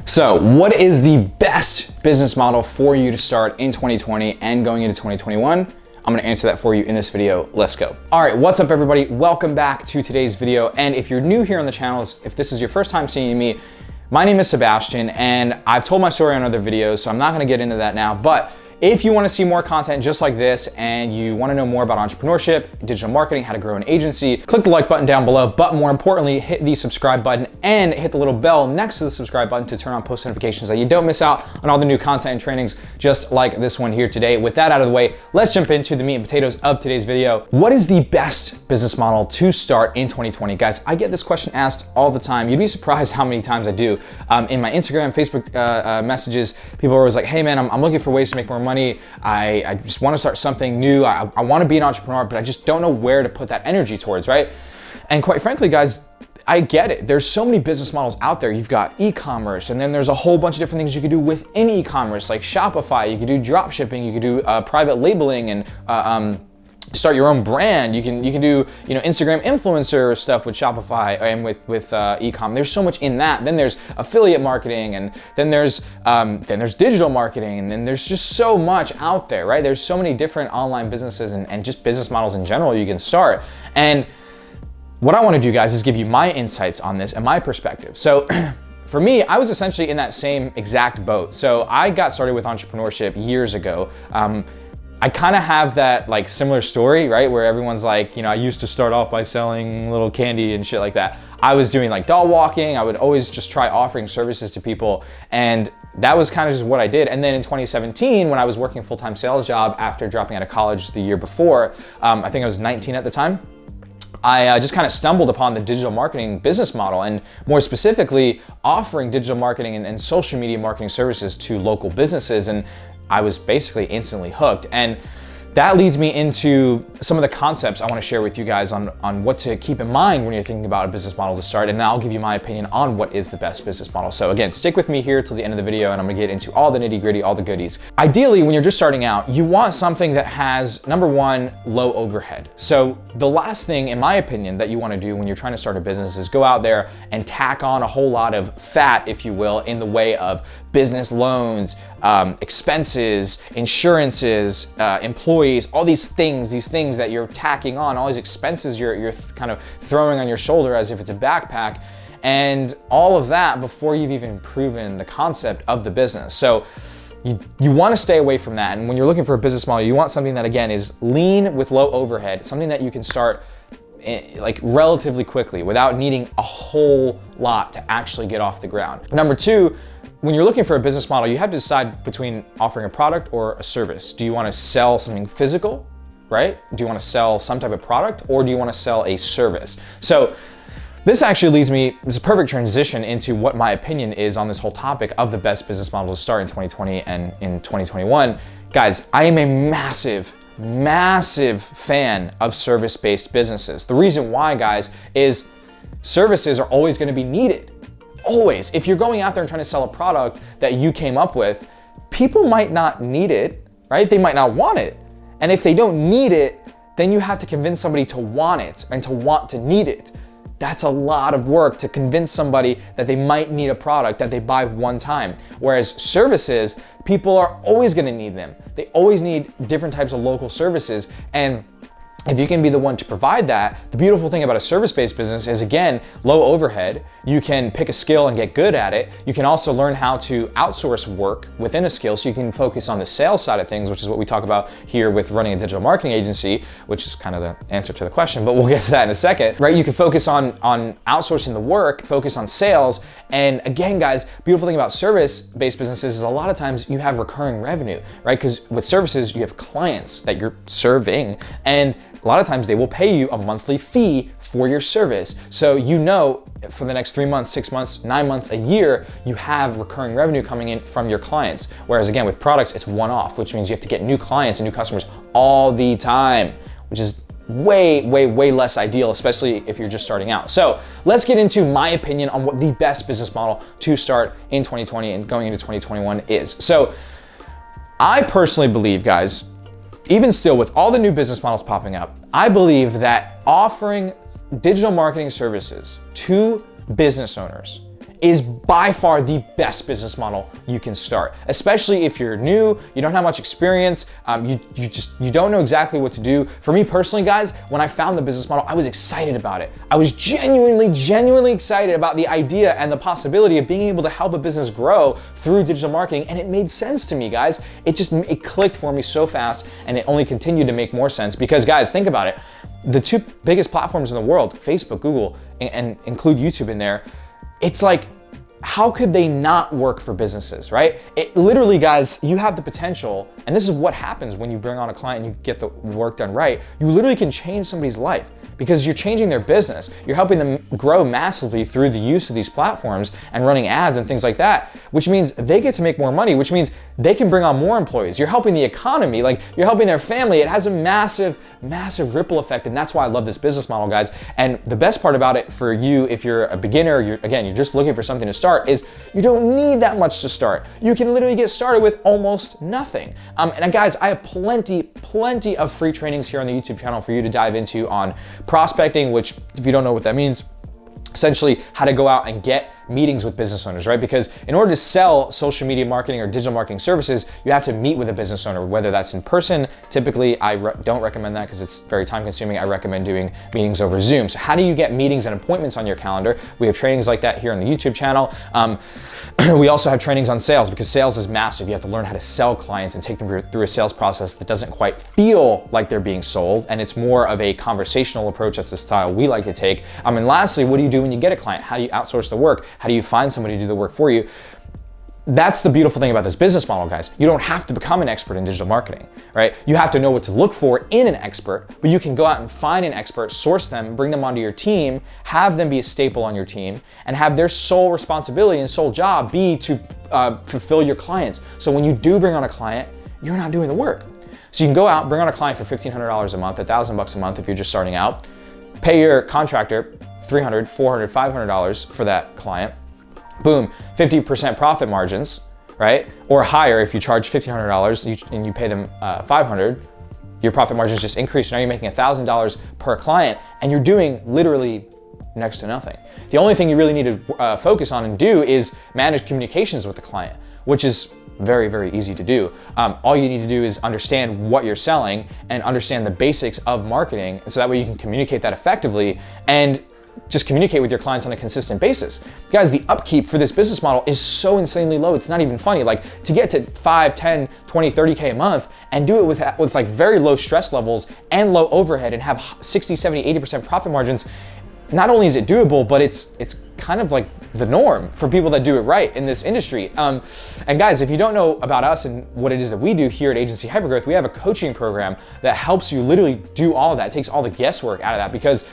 So what is the best business model for you to start in 2020 and going into 2021? I'm gonna answer that for you in this video. Let's go. All right, what's up everybody? Welcome back to today's video. And if you're new here on the channel, if this is your first time seeing me, my name is Sebastian and I've told my story on other videos, so I'm not gonna get into that now. But if you wanna see more content just like this and you wanna know more about entrepreneurship, digital marketing, how to grow an agency, click the like button down below, but more importantly, hit the subscribe button and hit the little bell next to the subscribe button to turn on post notifications so you don't miss out on all the new content and trainings just like this one here today. With that out of the way, let's jump into the meat and potatoes of today's video. What is the best business model to start in 2020? Guys, I get this question asked all the time. You'd be surprised how many times I do. In my Instagram, Facebook messages, people are always like, hey man, I'm looking for ways to make more money. I just want to start something new. I want to be an entrepreneur, but I just don't know where to put that energy towards, right? And quite frankly, guys, I get it. There's so many business models out there. You've got e-commerce, and then there's a whole bunch of different things you could do within e-commerce, like Shopify. You could do drop shipping. You could do private labeling and start your own brand. You can do Instagram influencer stuff with Shopify and with e-com. There's so much in that. Then there's affiliate marketing, and then there's digital marketing, and then there's just so much out there, right? There's so many different online businesses and just business models in general you can start. And what I want to do, guys, is give you my insights on this and my perspective. So for me, I was essentially in that same exact boat. So I got started with entrepreneurship years ago. I kind of have that like similar story, right? Where everyone's like, I used to start off by selling little candy and shit like that. I was doing like dog walking. I would always just try offering services to people. And that was kind of just what I did. And then in 2017, when I was working a full-time sales job after dropping out of college the year before, I think I was 19 at the time, I just kind of stumbled upon the digital marketing business model, and more specifically offering digital marketing and social media marketing services to local businesses. And I was basically instantly hooked. And that leads me into some of the concepts I want to share with you guys on what to keep in mind when you're thinking about a business model to start. And then I'll give you my opinion on what is the best business model. So again, stick with me here till the end of the video and I'm gonna get into all the nitty gritty, all the goodies. Ideally, when you're just starting out, you want something that has, number one, low overhead. So the last thing, in my opinion, that you want to do when you're trying to start a business is go out there and tack on a whole lot of fat, if you will, in the way of business loans, expenses, insurances, employees, all these things that you're tacking on, all these expenses you're kind of throwing on your shoulder as if it's a backpack, and all of that before you've even proven the concept of the business. So you want to stay away from that. And when you're looking for a business model, you want something that, again, is lean with low overhead, something that you can start like relatively quickly without needing a whole lot to actually get off the ground. Number two, when you're looking for a business model, you have to decide between offering a product or a service. Do you want to sell something physical, right? Do you want to sell some type of product, or do you want to sell a service? So this actually leads me, it's a perfect transition into what my opinion is on this whole topic of the best business model to start in 2020 and in 2021. Guys, I am a massive fan of service-based businesses. The reason why, guys, is services are always going to be needed. Always. If you're going out there and trying to sell a product that you came up with, people might not need it, right? They might not want it. And if they don't need it, then you have to convince somebody to want it and to want to need it. That's a lot of work to convince somebody that they might need a product that they buy one time. Whereas services, people are always gonna need them. They always need different types of local services. And if you can be the one to provide that, the beautiful thing about a service-based business is, again, low overhead. You can pick a skill and get good at it. You can also learn how to outsource work within a skill, so you can focus on the sales side of things, which is what we talk about here with running a digital marketing agency, which is kind of the answer to the question, but we'll get to that in a second, right? You can focus on outsourcing the work, focus on sales. And again, guys, beautiful thing about service-based businesses is a lot of times you have recurring revenue, right? Because with services, you have clients that you're serving, and a lot of times they will pay you a monthly fee for your service. So for the next 3 months, 6 months, 9 months, a year, you have recurring revenue coming in from your clients. Whereas again, with products, it's one-off, which means you have to get new clients and new customers all the time, which is way less ideal, especially if you're just starting out. So let's get into my opinion on what the best business model to start in 2020 and going into 2021 is. So I personally believe, guys, even still with all the new business models popping up, I believe that offering digital marketing services to business owners is by far the best business model you can start, especially if you're new, you don't have much experience, you don't know exactly what to do. For me personally, guys, when I found the business model, I was excited about it. I was genuinely excited about the idea and the possibility of being able to help a business grow through digital marketing, and it made sense to me, guys. It clicked for me so fast, and it only continued to make more sense because, guys, think about it. The two biggest platforms in the world, Facebook, Google, and include YouTube in there, it's like, how could they not work for businesses, right? It literally, guys, you have the potential, and this is what happens when you bring on a client and you get the work done right. You literally can change somebody's life because you're changing their business. You're helping them grow massively through the use of these platforms and running ads and things like that, which means they get to make more money, which means they can bring on more employees. You're helping the economy, like you're helping their family. It has a massive ripple effect, and that's why I love this business model, guys. And the best part about it for you, if you're a beginner, you're just looking for something to start, is you don't need that much to start. You can literally get started with almost nothing. And guys, I have plenty of free trainings here on the YouTube channel for you to dive into on prospecting, which, if you don't know what that means, essentially how to go out and get meetings with business owners, right? Because in order to sell social media marketing or digital marketing services, you have to meet with a business owner, whether that's in person. Typically, I don't recommend that because it's very time consuming. I recommend doing meetings over Zoom. So how do you get meetings and appointments on your calendar? We have trainings like that here on the YouTube channel. We also have trainings on sales because sales is massive. You have to learn how to sell clients and take them through a sales process that doesn't quite feel like they're being sold. And it's more of a conversational approach. That's the style we like to take. And lastly, what do you do when you get a client? How do you outsource the work? How do you find somebody to do the work for you? That's the beautiful thing about this business model, guys. You don't have to become an expert in digital marketing, right? You have to know what to look for in an expert, but you can go out and find an expert, source them, bring them onto your team, have them be a staple on your team, and have their sole responsibility and sole job be to fulfill your clients. So when you do bring on a client, you're not doing the work. So you can go out, bring on a client for $1,500 a month, $1,000 a month if you're just starting out, pay your contractor $300, $400, $500 for that client. Boom, 50% profit margins, right? Or higher if you charge $1,500 and you pay them $500, your profit margins just increase. Now you're making $1,000 per client and you're doing literally next to nothing. The only thing you really need to focus on and do is manage communications with the client, which is very easy to do. All you need to do is understand what you're selling and understand the basics of marketing, so that way you can communicate that effectively and just communicate with your clients on a consistent basis. Guys, the upkeep for this business model is so insanely low, it's not even funny. Like, to get to 5, 10, 20, 30K a month and do it with like very low stress levels and low overhead and have 60, 70, 80% profit margins, not only is it doable, but it's kind of like the norm for people that do it right in this industry. And guys, if you don't know about us and what it is that we do here at Agency Hypergrowth, we have a coaching program that helps you literally do all of that. It takes all the guesswork out of that, because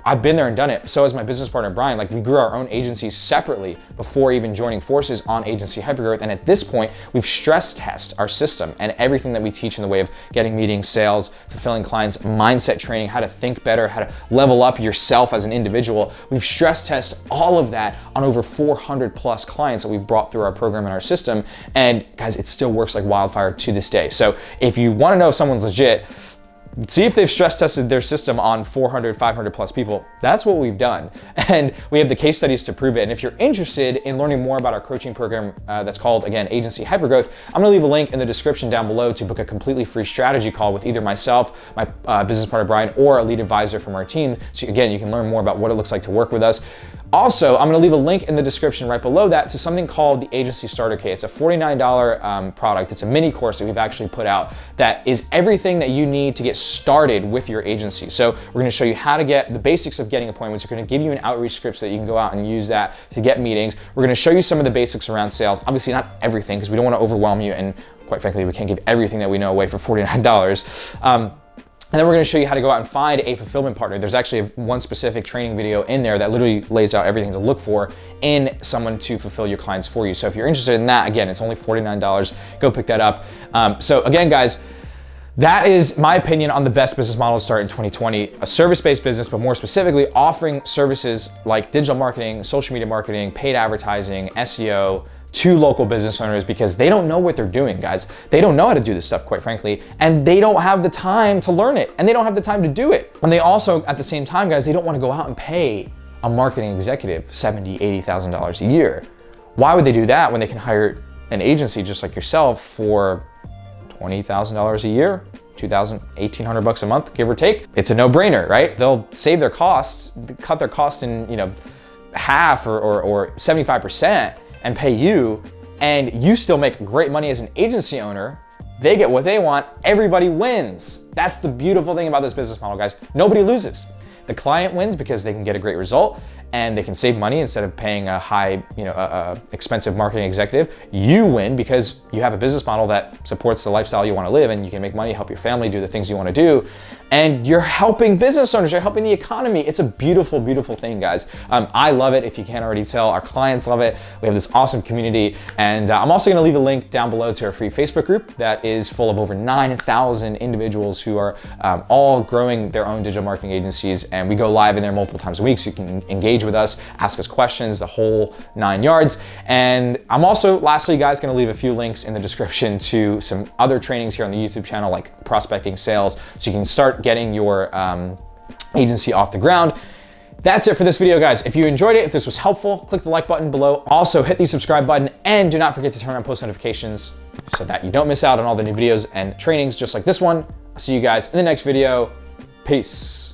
I've been there and done it. So has my business partner, Brian. Like, we grew our own agencies separately before even joining forces on Agency Hypergrowth. And at this point, we've stress tested our system and everything that we teach in the way of getting meetings, sales, fulfilling clients, mindset training, how to think better, how to level up yourself as an individual. We've stress tested all of that on over 400 plus clients that we've brought through our program and our system. And guys, it still works like wildfire to this day. So if you want to know if someone's legit, see if they've stress tested their system on 400, 500 plus people. That's what we've done. And we have the case studies to prove it. And if you're interested in learning more about our coaching program that's called, again, Agency Hypergrowth, I'm gonna leave a link in the description down below to book a completely free strategy call with either myself, my business partner, Brian, or a lead advisor from our team. So again, you can learn more about what it looks like to work with us. Also, I'm gonna leave a link in the description right below that to something called the Agency Starter Kit. It's a $49 product. It's a mini course that we've actually put out that is everything that you need to get started with your agency. So we're gonna show you how to get the basics of getting appointments. We're gonna give you an outreach script so that you can go out and use that to get meetings. We're gonna show you some of the basics around sales. Obviously not everything, because we don't wanna overwhelm you, and quite frankly, we can't give everything that we know away for $49. And then we're gonna show you how to go out and find a fulfillment partner. There's actually one specific training video in there that literally lays out everything to look for in someone to fulfill your clients for you. So if you're interested in that, again, it's only $49. Go pick that up. So again, guys, that is my opinion on the best business model to start in 2020, a service-based business, but more specifically offering services like digital marketing, social media marketing, paid advertising, SEO, to local business owners, because they don't know what they're doing, guys. They don't know how to do this stuff, quite frankly, and they don't have the time to learn it, and they don't have the time to do it. And they also, at the same time, guys, they don't want to go out and pay a marketing executive $70,000, $80,000 a year. Why would they do that when they can hire an agency just like yourself for $20,000 a year, $2,000, $1,800 a month, give or take? It's a no-brainer, right? They'll save their costs, cut their costs in, half or 75% and pay you, and you still make great money as an agency owner. They get what they want, everybody wins. That's the beautiful thing about this business model, guys. Nobody loses. The client wins because they can get a great result and they can save money instead of paying a high, expensive marketing executive. You win because you have a business model that supports the lifestyle you want to live, and you can make money, help your family, do the things you want to do. And you're helping business owners, you're helping the economy. It's a beautiful, beautiful thing, guys. I love it. If you can't already tell, our clients love it. We have this awesome community. And I'm also going to leave a link down below to our free Facebook group that is full of over 9,000 individuals who are all growing their own digital marketing agencies. And we go live in there multiple times a week, so you can engage with us, ask us questions, the whole 9 yards. And I'm also, lastly, guys, going to leave a few links in the description to some other trainings here on the YouTube channel, like prospecting, sales, so you can start getting your agency off the ground. That's it for this video, guys. If you enjoyed it, if this was helpful, click the like button below. Also, hit the subscribe button, and do not forget to turn on post notifications so that you don't miss out on all the new videos and trainings just like this one. I'll see you guys in the next video. Peace.